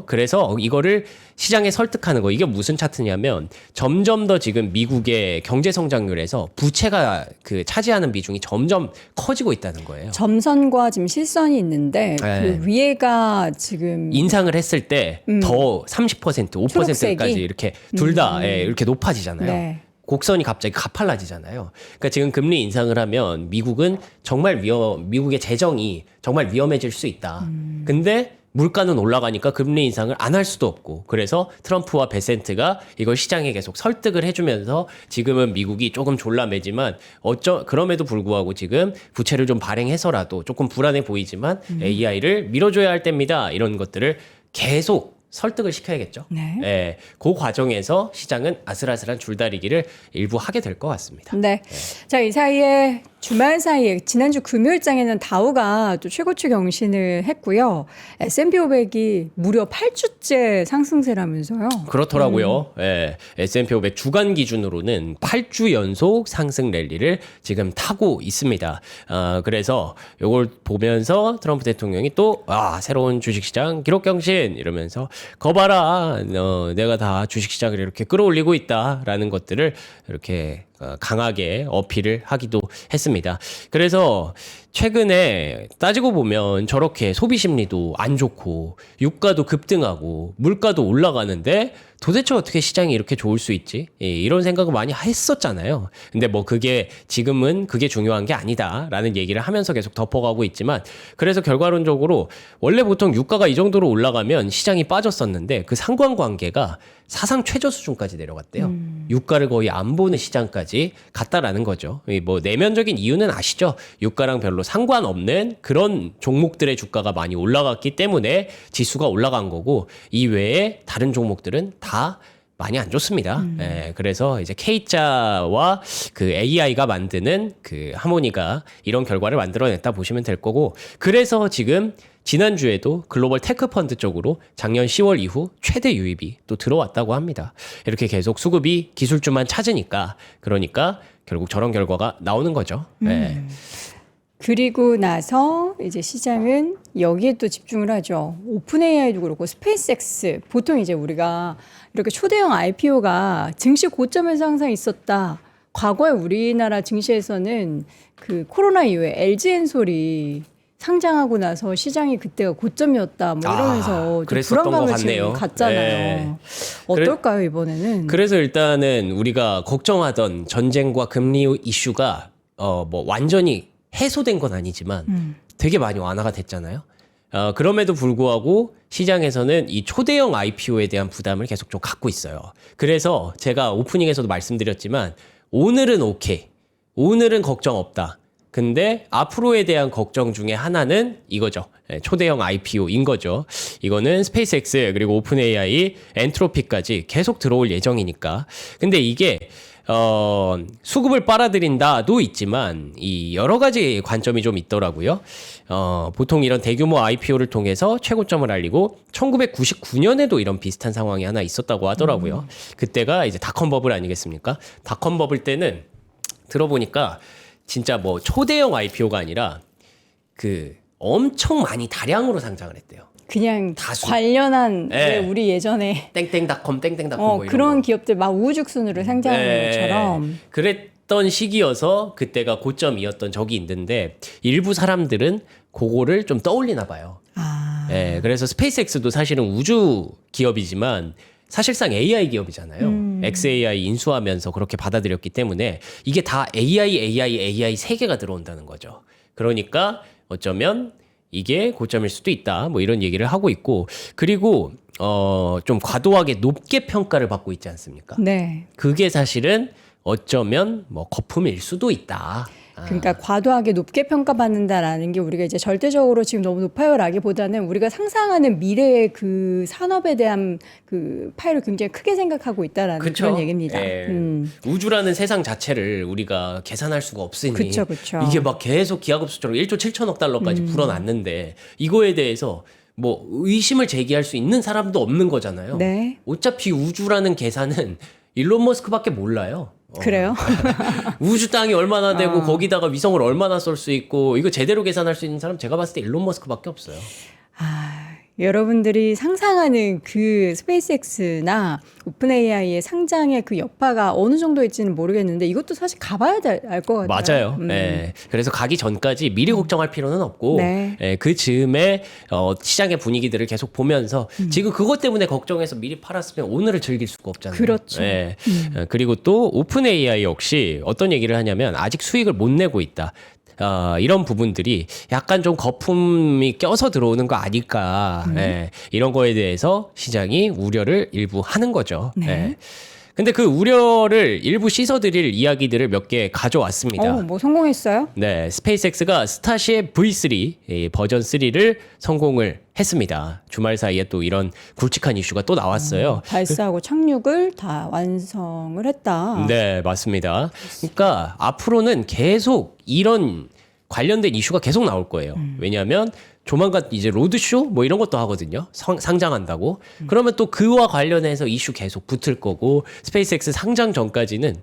그래서 이거를 시장에 설득하는 거, 이게 무슨 차트냐면 점점 더 지금 미국의 경제 성장률에서 부채가 그 차지하는 비중이 점점 커지고 있다는 거예요. 점선과 지금 실선이 있는데 그 위에가 지금 인상을 했을 때 더 30%, 5%까지 이렇게 둘 다 이렇게 높아지잖아요. 네. 곡선이 갑자기 가팔라지잖아요. 그러니까 지금 금리 인상을 하면 미국은 미국의 재정이 정말 위험해질 수 있다. 근데 물가는 올라가니까 금리 인상을 안 할 수도 없고, 그래서 트럼프와 베센트가 이걸 시장에 계속 설득을 해주면서 지금은 미국이 조금 졸라매지만 그럼에도 불구하고 지금 부채를 좀 발행해서라도 조금 불안해 보이지만 AI를 밀어줘야 할 때입니다. 이런 것들을 계속 설득을 시켜야겠죠. 네. 그 과정에서 시장은 아슬아슬한 줄다리기를 일부 하게 될 것 같습니다. 네. 자, 이 사이에 주말 사이에 지난주 금요일장에는 다우가 또 최고치 경신을 했고요. S&P 500이 무려 8주째 상승세라면서요. 그렇더라고요. S&P 500 주간 기준으로는 8주 연속 상승 랠리를 지금 타고 있습니다. 그래서 이걸 보면서 트럼프 대통령이 또 새로운 주식시장 기록 경신 이러면서 거봐라, 내가 다 주식시장을 이렇게 끌어올리고 있다라는 것들을 이렇게 강하게 어필을 하기도 했습니다. 그래서 최근에 따지고 보면 저렇게 소비 심리도 안 좋고 유가도 급등하고 물가도 올라가는데 도대체 어떻게 시장이 이렇게 좋을 수 있지? 이런 생각을 많이 했었잖아요. 근데 뭐 지금은 그게 중요한 게 아니다라는 얘기를 하면서 계속 덮어가고 있지만, 그래서 결과론적으로 원래 보통 유가가 이 정도로 올라가면 시장이 빠졌었는데 그 상관관계가 사상 최저 수준까지 내려갔대요. 유가를 거의 안 보는 시장까지 갔다라는 거죠. 뭐 내면적인 이유는 아시죠? 유가랑 별로 상관없는 그런 종목들의 주가가 많이 올라갔기 때문에 지수가 올라간 거고, 이외에 다른 종목들은 다 많이 안 좋습니다. 그래서 이제 K자와 그 AI가 만드는 그 하모니가 이런 결과를 만들어냈다 보시면 될 거고, 그래서 지금 지난주에도 글로벌 테크 펀드 쪽으로 작년 10월 이후 최대 유입이 또 들어왔다고 합니다. 이렇게 계속 수급이 기술주만 찾으니까, 그러니까 결국 저런 결과가 나오는 거죠. 그리고 나서 이제 시장은 여기에 또 집중을 하죠. 오픈 AI도 그렇고 스페이스X, 보통 이제 우리가 이렇게 초대형 IPO가 증시 고점에서 항상 있었다. 과거에 우리나라 증시에서는 그 코로나 이후에 LG엔솔이 상장하고 나서 시장이 그때가 고점이었다 뭐 이러면서 좀 불안감을 지금 갖잖아요. 어떨까요, 이번에는? 그래서 일단은 우리가 걱정하던 전쟁과 금리 이슈가 뭐 완전히 해소된 건 아니지만 되게 많이 완화가 됐잖아요. 그럼에도 불구하고 시장에서는 이 초대형 IPO에 대한 부담을 계속 좀 갖고 있어요. 그래서 제가 오프닝에서도 말씀드렸지만 오늘은 오케이, 오늘은 걱정 없다. 근데 앞으로에 대한 걱정 중에 하나는 이거죠. 초대형 IPO인 거죠. 이거는 스페이스X 그리고 오픈 AI, 엔트로피까지 계속 들어올 예정이니까. 근데 이게 수급을 빨아들인다도 있지만 이 여러 가지 관점이 좀 있더라고요. 보통 이런 대규모 IPO를 통해서 최고점을 알리고 1999년에도 이런 비슷한 상황이 하나 있었다고 하더라고요. 그때가 이제 닷컴 버블 아니겠습니까? 닷컴 버블 때는 들어보니까 진짜 뭐 초대형 IPO가 아니라 그 엄청 많이 다량으로 상장을 했대요. 그냥 다수. 관련한 네. 왜 우리 예전에 땡땡닷컴 땡땡닷컴 뭐 이런 그런 거. 기업들 막 우후죽순으로 상장하는 네. 것처럼. 그랬던 시기여서 그때가 고점이었던 적이 있는데 일부 사람들은 그거를 좀 떠올리나 봐요. 아, 예, 그래서 스페이스X도 사실은 우주 기업이지만 사실상 AI 기업이잖아요. XAI 인수하면서 그렇게 받아들였기 때문에 이게 다 AI 세 개가 들어온다는 거죠. 그러니까 어쩌면 이게 고점일 수도 있다. 뭐 이런 얘기를 하고 있고 그리고 좀 과도하게 높게 평가를 받고 있지 않습니까? 네. 그게 사실은 어쩌면 뭐 거품일 수도 있다. 그러니까 과도하게 높게 평가받는다라는 게 우리가 이제 절대적으로 지금 너무 높아요라기보다는 우리가 상상하는 미래의 그 산업에 대한 그 파일을 굉장히 크게 생각하고 있다라는 그쵸? 그런 얘기입니다. 예. 우주라는 세상 자체를 우리가 계산할 수가 없으니 그쵸, 그쵸. 이게 막 계속 기하급수처럼 1조 7천억 달러까지 불어났는데 이거에 대해서 뭐 의심을 제기할 수 있는 사람도 없는 거잖아요. 네. 어차피 우주라는 계산은 일론 머스크밖에 몰라요. 그래요? 우주 땅이 얼마나 되고 거기다가 위성을 얼마나 쏠 수 있고 이거 제대로 계산할 수 있는 사람 제가 봤을 때 일론 머스크밖에 없어요. 여러분들이 상상하는 그 스페이스X나 오픈 AI의 상장의 그 여파가 어느 정도일지는 모르겠는데 이것도 사실 가봐야 알 것 같아요. 맞아요. 예. 그래서 가기 전까지 미리 걱정할 필요는 없고 네. 예, 그 즈음에 시장의 분위기들을 계속 보면서 지금 그것 때문에 걱정해서 미리 팔았으면 오늘을 즐길 수가 없잖아요. 그렇죠. 예. 그리고 또 오픈 AI 역시 어떤 얘기를 하냐면 아직 수익을 못 내고 있다. 이런 부분들이 약간 좀 거품이 껴서 들어오는 거 아닐까. 예, 이런 거에 대해서 시장이 우려를 일부 하는 거죠. 네. 예. 근데 그 우려를 일부 씻어드릴 이야기들을 몇 개 가져왔습니다. 뭐 성공했어요? 네, 스페이스X가 스타쉽 V3 이 버전 3를 성공을 했습니다. 주말 사이에 또 이런 굵직한 이슈가 또 나왔어요. 발사하고 착륙을 다 완성을 했다. 네, 맞습니다. 그러니까 앞으로는 계속 이런 관련된 이슈가 계속 나올 거예요. 왜냐하면 조만간 이제 로드쇼 뭐 이런 것도 하거든요. 상장한다고. 그러면 또 그와 관련해서 이슈 계속 붙을 거고 스페이스X 상장 전까지는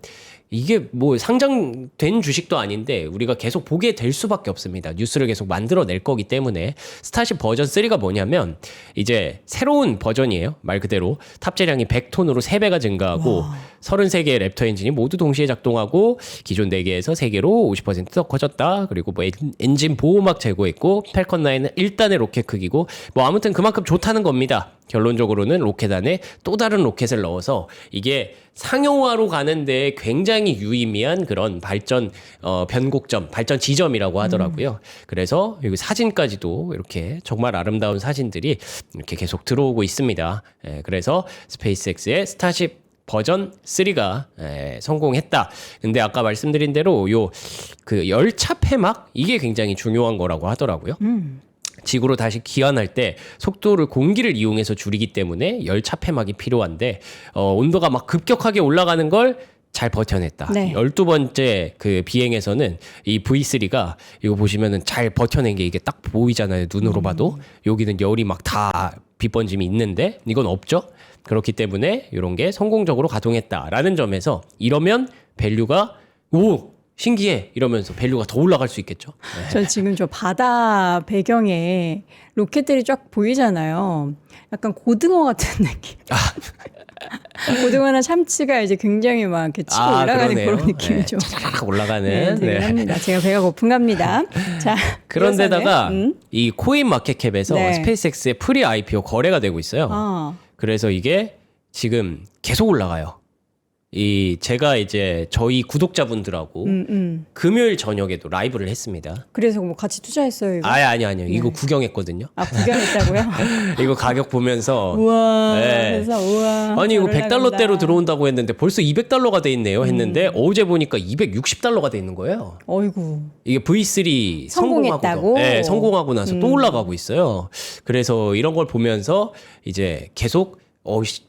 이게 뭐 상장된 주식도 아닌데 우리가 계속 보게 될 수밖에 없습니다. 뉴스를 계속 만들어낼 거기 때문에 스타쉽 버전 3가 뭐냐면 이제 새로운 버전이에요. 말 그대로 탑재량이 100톤으로 3배가 증가하고 33개의 랩터 엔진이 모두 동시에 작동하고 기존 4개에서 3개로 50%더 커졌다. 그리고 뭐 엔진 보호막 제거했고 펠컨 9은 1단의 로켓 크기고 뭐 아무튼 그만큼 좋다는 겁니다. 결론적으로는 로켓 안에 또 다른 로켓을 넣어서 이게 상용화로 가는데 굉장히 유의미한 그런 발전 변곡점, 발전 지점이라고 하더라고요. 그래서 여기 사진까지도 이렇게 정말 아름다운 사진들이 이렇게 계속 들어오고 있습니다. 그래서 스페이스X의 스타쉽 버전 3가 성공했다. 근데 아까 말씀드린 대로 요 그 열차 폐막 이게 굉장히 중요한 거라고 하더라고요. 지구로 다시 귀환할 때 속도를 공기를 이용해서 줄이기 때문에 열차 폐막이 필요한데 온도가 막 급격하게 올라가는 걸 잘 버텨냈다. 네. 12번째 그 비행에서는 이 V3가 이거 보시면은 잘 버텨낸 게 이게 딱 보이잖아요. 눈으로 봐도. 여기는 열이 막 다 빗번짐이 있는데 이건 없죠. 그렇기 때문에 이런 게 성공적으로 가동했다라는 점에서 이러면 밸류가 오 신기해 이러면서 밸류가 더 올라갈 수 있겠죠. 네. 저 지금 저 바다 배경에 로켓들이 쫙 보이잖아요. 약간 고등어 같은 느낌. 고등어나 참치가 이제 굉장히 막 이렇게 치고 올라가는 그러네요. 그런 느낌이죠. 차라락 올라가는. 네, 되긴 합니다. 제가 배가 고픈갑니다. 자, 그런데다가 이어서는, 이 코인 마켓캡에서 네. 스페이스X의 프리 IPO 거래가 되고 있어요. 그래서 이게 지금 계속 올라가요. 제가 이제 저희 구독자분들하고 금요일 저녁에도 라이브를 했습니다. 그래서 뭐 같이 투자했어요, 이거? 아니요. 이거 구경했거든요. 구경했다고요? 이거 가격 보면서 우와. 네. 그래서 우와. 아니 이거 잘 100달러대로 올라간다. 들어온다고 했는데 벌써 200달러가 돼 있네요 했는데 어제 보니까 260달러가 돼 있는 거예요. 어이구. 이게 V3 성공했다고? 네, 성공하고 나서 또 올라가고 있어요. 그래서 이런 걸 보면서 이제 계속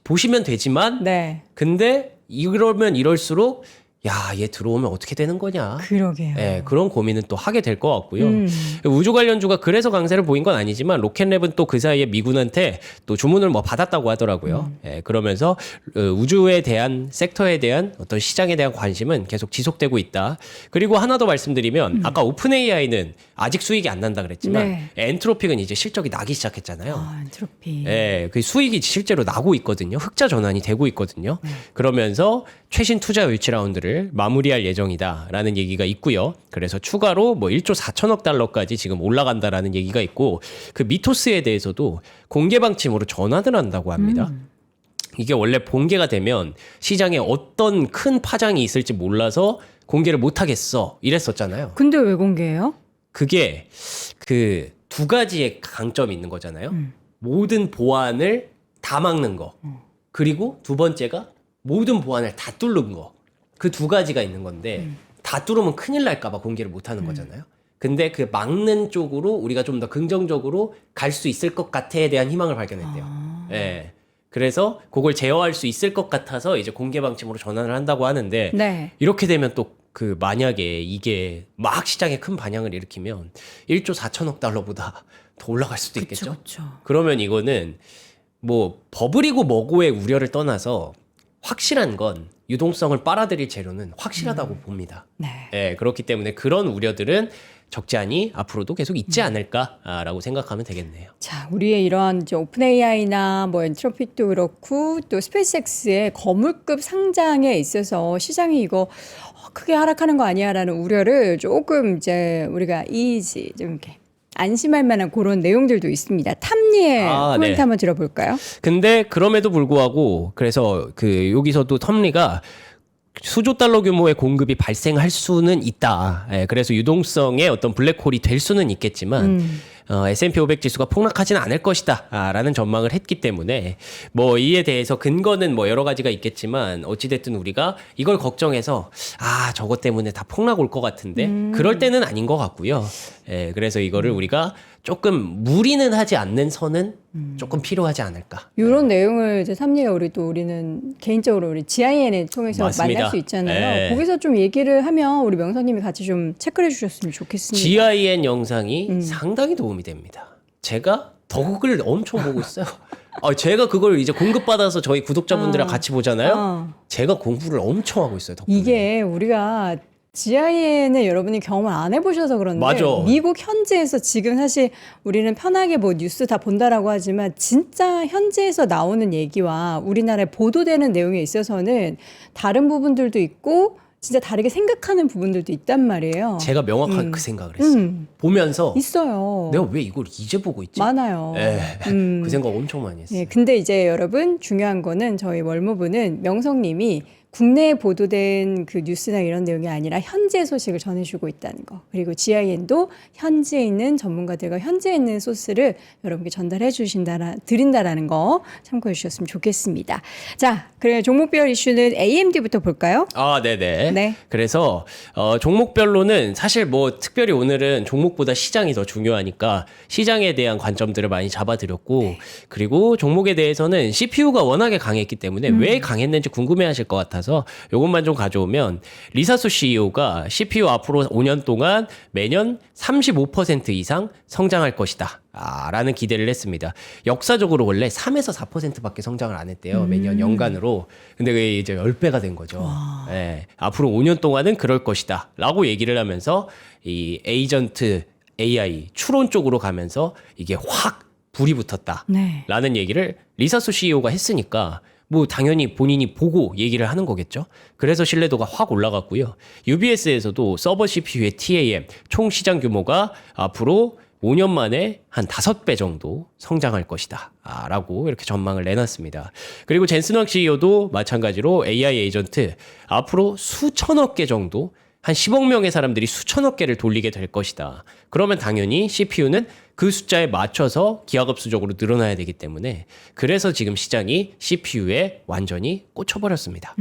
보시면 되지만 네. 근데 이러면 이럴수록 야, 얘 들어오면 어떻게 되는 거냐. 그러게요. 예, 그런 고민은 또 하게 될 것 같고요. 우주 관련주가 그래서 강세를 보인 건 아니지만 로켓랩은 또 그 사이에 미군한테 또 주문을 뭐 받았다고 하더라고요. 예, 그러면서 우주에 대한 섹터에 대한 어떤 시장에 대한 관심은 계속 지속되고 있다. 그리고 하나 더 말씀드리면 아까 오픈 AI는 아직 수익이 안 난다 그랬지만 네. 엔트로픽은 이제 실적이 나기 시작했잖아요. 아, 엔트로피. 예, 그 수익이 실제로 나고 있거든요. 흑자 전환이 되고 있거든요. 그러면서 최신 투자 유치 라운드를 마무리할 예정이다라는 얘기가 있고요. 그래서 추가로 뭐 1조 4천억 달러까지 지금 올라간다라는 얘기가 있고 그 미토스에 대해서도 공개 방침으로 전환을 한다고 합니다. 이게 원래 공개가 되면 시장에 어떤 큰 파장이 있을지 몰라서 공개를 못 하겠어 이랬었잖아요. 근데 왜 공개해요? 그게 그 두 가지의 강점이 있는 거잖아요. 모든 보안을 다 막는 거. 그리고 두 번째가 모든 보안을 다 뚫는 거. 그 두 가지가 있는 건데 다 뚫으면 큰일 날까 봐 공개를 못 하는 거잖아요. 근데 그 막는 쪽으로 우리가 좀 더 긍정적으로 갈 수 있을 것 같아에 대한 희망을 발견했대요. 예. 그래서 그걸 제어할 수 있을 것 같아서 이제 공개 방침으로 전환을 한다고 하는데 네. 이렇게 되면 또 그 만약에 이게 막 시장에 큰 반향을 일으키면 1조 4천억 달러보다 더 올라갈 수도 있겠죠. 그쵸. 그러면 이거는 뭐 버블이고 뭐고의 우려를 떠나서 확실한 건 유동성을 빨아들일 재료는 확실하다고 봅니다. 네. 예, 그렇기 때문에 그런 우려들은 적지 않이 앞으로도 계속 있지 않을까라고 생각하면 되겠네요. 자, 우리의 이런 이제 오픈 AI나 뭐 엔트로피도 그렇고 또 스페이스X의 거물급 상장에 있어서 시장이 이거 크게 하락하는 거 아니야라는 우려를 조금 이제 우리가 좀 이렇게 안심할 만한 그런 내용들도 있습니다. 탐리의 코멘트 네. 한번 들어볼까요? 근데 그럼에도 불구하고 그래서 그 여기서도 텀리가 수조 달러 규모의 공급이 발생할 수는 있다. 예, 그래서 유동성의 어떤 블랙홀이 될 수는 있겠지만 S&P 500 지수가 폭락하지는 않을 것이다. 라는 전망을 했기 때문에 뭐 이에 대해서 근거는 뭐 여러 가지가 있겠지만 어찌됐든 우리가 이걸 걱정해서 저것 때문에 다 폭락 올 것 같은데 그럴 때는 아닌 것 같고요. 예, 그래서 이거를 우리가 조금 무리는 하지 않는 선은 조금 필요하지 않을까. 이런 내용을 이제 탐리가 우리는 개인적으로 우리 GIN을 통해서 맞습니다. 만날 수 있잖아요. 네. 거기서 좀 얘기를 하면 우리 명사님이 같이 좀 체크를 해주셨으면 좋겠습니다. GIN 영상이 상당히 도움이 됩니다. 제가 덕을 엄청 보고 있어요. 제가 그걸 이제 공급받아서 저희 구독자분들이랑 같이 보잖아요. 제가 공부를 엄청 하고 있어요. 덕분에. 이게 우리가 GIN을 여러분이 경험을 안 해보셔서 그런데 맞아. 미국 현지에서 지금 사실 우리는 편하게 뭐 뉴스 다 본다라고 하지만 진짜 현지에서 나오는 얘기와 우리나라에 보도되는 내용에 있어서는 다른 부분들도 있고 진짜 다르게 생각하는 부분들도 있단 말이에요. 제가 명확하게 그 생각을 했어요. 보면서 있어요. 내가 왜 이걸 이제 보고 있지? 많아요. 그 생각 엄청 많이 했어요. 예, 근데 이제 여러분 중요한 거는 저희 월모부는 명성님이 국내에 보도된 그 뉴스나 이런 내용이 아니라 현재 소식을 전해주고 있다는 거. 그리고 GIN도 현지에 있는 전문가들과 현지에 있는 소스를 여러분께 전달해 드린다라는 거 참고해 주셨으면 좋겠습니다. 자, 그래 종목별 이슈는 AMD부터 볼까요? 네네. 네. 그래서 종목별로는 사실 뭐 특별히 오늘은 종목보다 시장이 더 중요하니까 시장에 대한 관점들을 많이 잡아드렸고 그리고 종목에 대해서는 CPU가 워낙에 강했기 때문에 왜 강했는지 궁금해하실 것 같아서 이것만 좀 가져오면 리사수 CEO가 CPU 앞으로 5년 동안 매년 35% 이상 성장할 것이다. 라는 기대를 했습니다. 역사적으로 원래 3에서 4%밖에 성장을 안 했대요. 매년 연간으로. 근데 그게 이제 10배가 된 거죠. 네, 앞으로 5년 동안은 그럴 것이다. 라고 얘기를 하면서 이 에이전트 AI 추론 쪽으로 가면서 이게 확 불이 붙었다. 네. 라는 얘기를 리사수 CEO가 했으니까 뭐 당연히 본인이 보고 얘기를 하는 거겠죠. 그래서 신뢰도가 확 올라갔고요. UBS에서도 서버 CPU의 TAM 총 시장 규모가 앞으로 5년 만에 한 5배 정도 성장할 것이다. 라고 이렇게 전망을 내놨습니다. 그리고 젠슨왕 CEO도 마찬가지로 AI 에이전트 앞으로 수천억 개 정도 한 10억 명의 사람들이 수천억 개를 돌리게 될 것이다. 그러면 당연히 CPU는 그 숫자에 맞춰서 기하급수적으로 늘어나야 되기 때문에 그래서 지금 시장이 CPU에 완전히 꽂혀버렸습니다.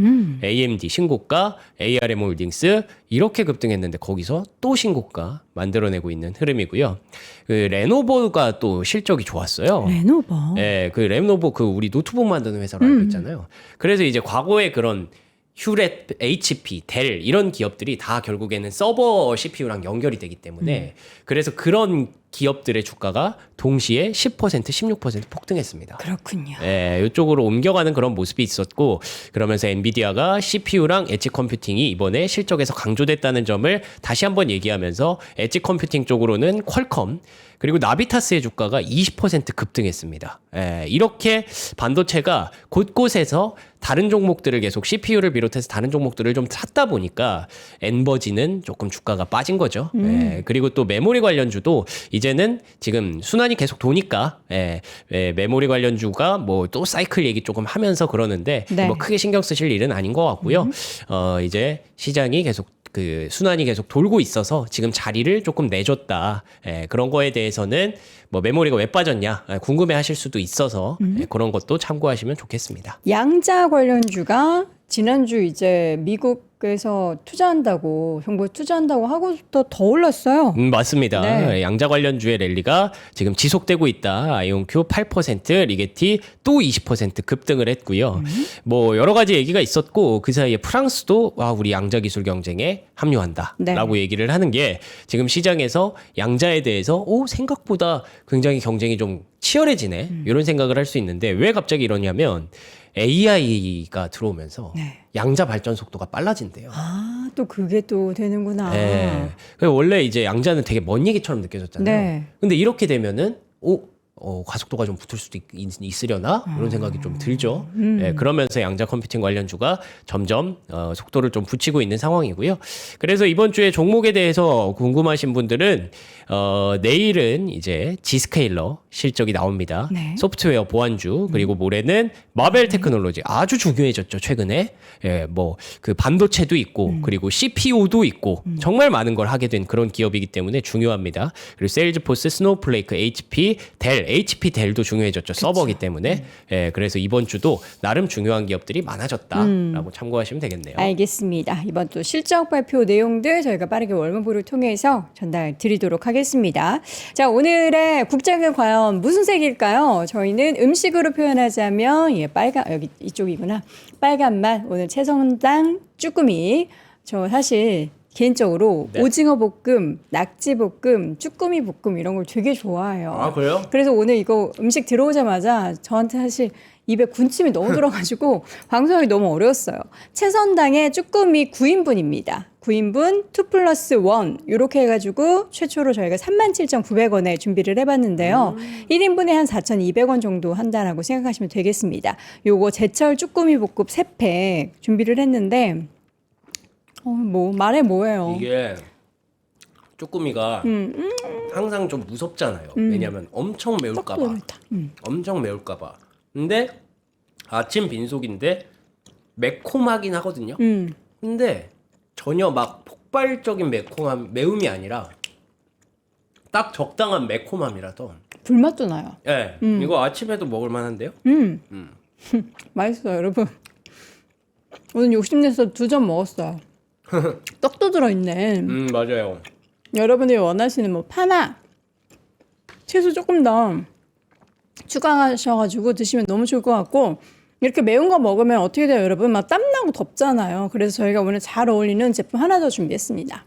AMD 신고가, ARM 홀딩스 이렇게 급등했는데 거기서 또 신고가 만들어내고 있는 흐름이고요. 그 레노버가 또 실적이 좋았어요. 레노버. 네, 그 레노버 그 우리 노트북 만드는 회사로 알고 있잖아요. 그래서 이제 과거에 그런 휴렛, HP, 델 이런 기업들이 다 결국에는 서버 CPU랑 연결이 되기 때문에 그래서 그런 기업들의 주가가 동시에 10%, 16% 폭등했습니다. 그렇군요. 예, 이쪽으로 옮겨가는 그런 모습이 있었고 그러면서 엔비디아가 CPU랑 엣지 컴퓨팅이 이번에 실적에서 강조됐다는 점을 다시 한번 얘기하면서 엣지 컴퓨팅 쪽으로는 퀄컴 그리고 나비타스의 주가가 20% 급등했습니다. 예, 이렇게 반도체가 곳곳에서 다른 종목들을 계속 CPU를 비롯해서 다른 종목들을 좀 샀다 보니까 엔버지는 조금 주가가 빠진 거죠. 예, 그리고 또 메모리 관련주도 이제는 지금 순환이 계속 도니까 메모리 관련주가 뭐 또 사이클 얘기 조금 하면서 그러는데 네. 뭐 크게 신경 쓰실 일은 아닌 것 같고요. 이제 시장이 계속 그 순환이 계속 돌고 있어서 지금 자리를 조금 내줬다. 그런 거에 대해서는 뭐 메모리가 왜 빠졌냐 궁금해하실 수도 있어서 그런 것도 참고하시면 좋겠습니다. 양자 관련주가 지난주 이제 미국에서 투자한다고 정부에 투자한다고 하고부터 더 올랐어요. 맞습니다. 네. 양자 관련주의 랠리가 지금 지속되고 있다. 아이온큐 8%, 리게티 또 20% 급등을 했고요. 뭐 여러 가지 얘기가 있었고 그 사이에 프랑스도 와 우리 양자 기술 경쟁에 합류한다라고 네. 얘기를 하는 게 지금 시장에서 양자에 대해서 생각보다 굉장히 경쟁이 좀 치열해지네. 이런 생각을 할 수 있는데 왜 갑자기 이러냐면 AI가 들어오면서 네. 양자 발전 속도가 빨라진대요. 아, 또 그게 또 되는구나. 네. 원래 이제 양자는 되게 먼 얘기처럼 느껴졌잖아요. 네. 근데 이렇게 되면은 가속도가 좀 붙을 수도 있으려나 이런 생각이 좀 들죠. 네, 그러면서 양자 컴퓨팅 관련주가 점점 속도를 좀 붙이고 있는 상황이고요. 그래서 이번 주에 종목에 대해서 궁금하신 분들은 내일은 이제 G스케일러 실적이 나옵니다. 네. 소프트웨어 보안주 그리고 모레는 마벨 테크놀로지 아주 중요해졌죠 최근에. 뭐 그 반도체도 있고 그리고 CPU도 있고 정말 많은 걸 하게 된 그런 기업이기 때문에 중요합니다. 그리고 세일즈포스, 스노우플레이크, HP 델도 중요해졌죠. 서버기 때문에. 그래서 이번 주도 나름 중요한 기업들이 많아졌다라고 참고하시면 되겠네요. 알겠습니다. 이번 또 실적 발표 내용들 저희가 빠르게 월문부를 통해서 전달 드리도록 하겠습니다. 자, 오늘의 국장은 과연 무슨 색일까요? 저희는 음식으로 표현하자면 빨간 여기 이쪽이구나. 빨간 맛 오늘 채성당 쭈꾸미. 저 사실 개인적으로 네. 오징어 볶음, 낙지 볶음, 쭈꾸미 볶음 이런 걸 되게 좋아해요. 아, 그래요? 그래서 오늘 이거 음식 들어오자마자 저한테 사실 입에 군침이 너무 들어가지고 방송이 너무 어려웠어요. 채선당의 쭈꾸미 9인분입니다. 9인분 2+1 이렇게 해가지고 최초로 저희가 37,900원에 준비를 해봤는데요. 1인분에 한 4,200원 정도 한다라고 생각하시면 되겠습니다. 요거 제철 쭈꾸미 볶음 3팩 준비를 했는데 뭐 말해 뭐예요. 이게 쭈꾸미가 항상 좀 무섭잖아요. 왜냐면 엄청 매울까봐. 떡도 엄청 매울까봐. 근데 아침 빈속인데 매콤하긴 하거든요. 근데 전혀 막 폭발적인 매움이 아니라 딱 적당한 매콤함이라서. 불맛도 나요. 예, 이거 아침에도 먹을 만한데요? 맛있어요, 여러분. 오늘 욕심내서 2점 먹었어요. 떡도 들어있네. 맞아요. 여러분들이 원하시는 뭐 파나 채소 조금 더 추가하셔가지고 드시면 너무 좋을 것 같고 이렇게 매운 거 먹으면 어떻게 돼요, 여러분? 막 땀나고 덥잖아요. 그래서 저희가 오늘 잘 어울리는 제품 하나 더 준비했습니다.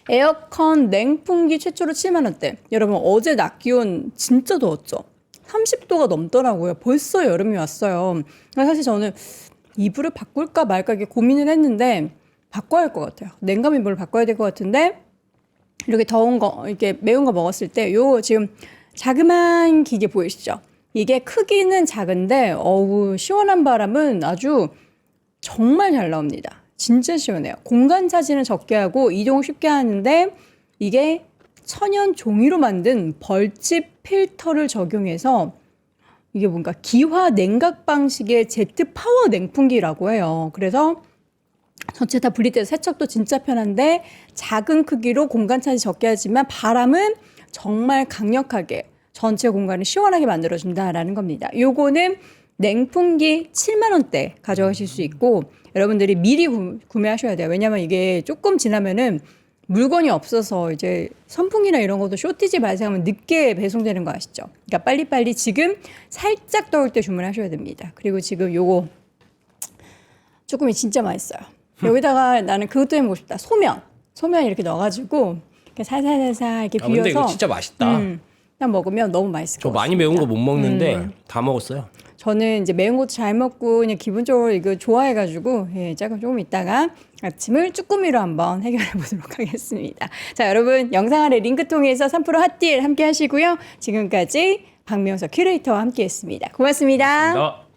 에어컨 냉풍기 최초로 7만 원대. 여러분 어제 낮 기온 진짜 더웠죠? 30도가 넘더라고요. 벌써 여름이 왔어요. 사실 저는 이불을 바꿀까 말까 이렇게 고민을 했는데 바꿔야 할 것 같아요. 냉감 이불을 바꿔야 될 것 같은데 이렇게 더운 거, 이렇게 매운 거 먹었을 때 요 지금 자그마한 기계 보이시죠? 이게 크기는 작은데 시원한 바람은 아주 정말 잘 나옵니다. 진짜 시원해요. 공간 차지는 적게 하고 이동을 쉽게 하는데 이게 천연 종이로 만든 벌집 필터를 적용해서 이게 뭔가 기화 냉각 방식의 제트 파워 냉풍기라고 해요. 그래서 전체 다 분리돼서 세척도 진짜 편한데 작은 크기로 공간 차지 적게 하지만 바람은 정말 강력하게 전체 공간을 시원하게 만들어준다라는 겁니다. 요거는 냉풍기 7만 원대 가져가실 수 있고 여러분들이 미리 구매하셔야 돼요. 왜냐하면 이게 조금 지나면은 물건이 없어서 이제 선풍기나 이런 것도 쇼티지 발생하면 늦게 배송되는 거 아시죠? 그러니까 빨리빨리 지금 살짝 더울 때 주문하셔야 됩니다. 그리고 지금 요거 쭈꾸미 진짜 맛있어요. 여기다가 나는 그것도 해먹고 싶다. 소면 이렇게 넣어가지고 이렇게 살살살살 이렇게 비벼서. 근데 이거 진짜 맛있다. 그냥 먹으면 너무 맛있을 것 저 같아요. 많이 매운 거 못 먹는데 다 먹었어요. 저는 이제 매운 것도 잘 먹고 그냥 기본적으로 이거 좋아해가지고 조금 있다가 아침을 쭈꾸미로 한번 해결해 보도록 하겠습니다. 자, 여러분 영상 아래 링크 통해서 3% 핫딜 함께 하시고요. 지금까지 박명석 큐레이터와 함께했습니다. 고맙습니다. 나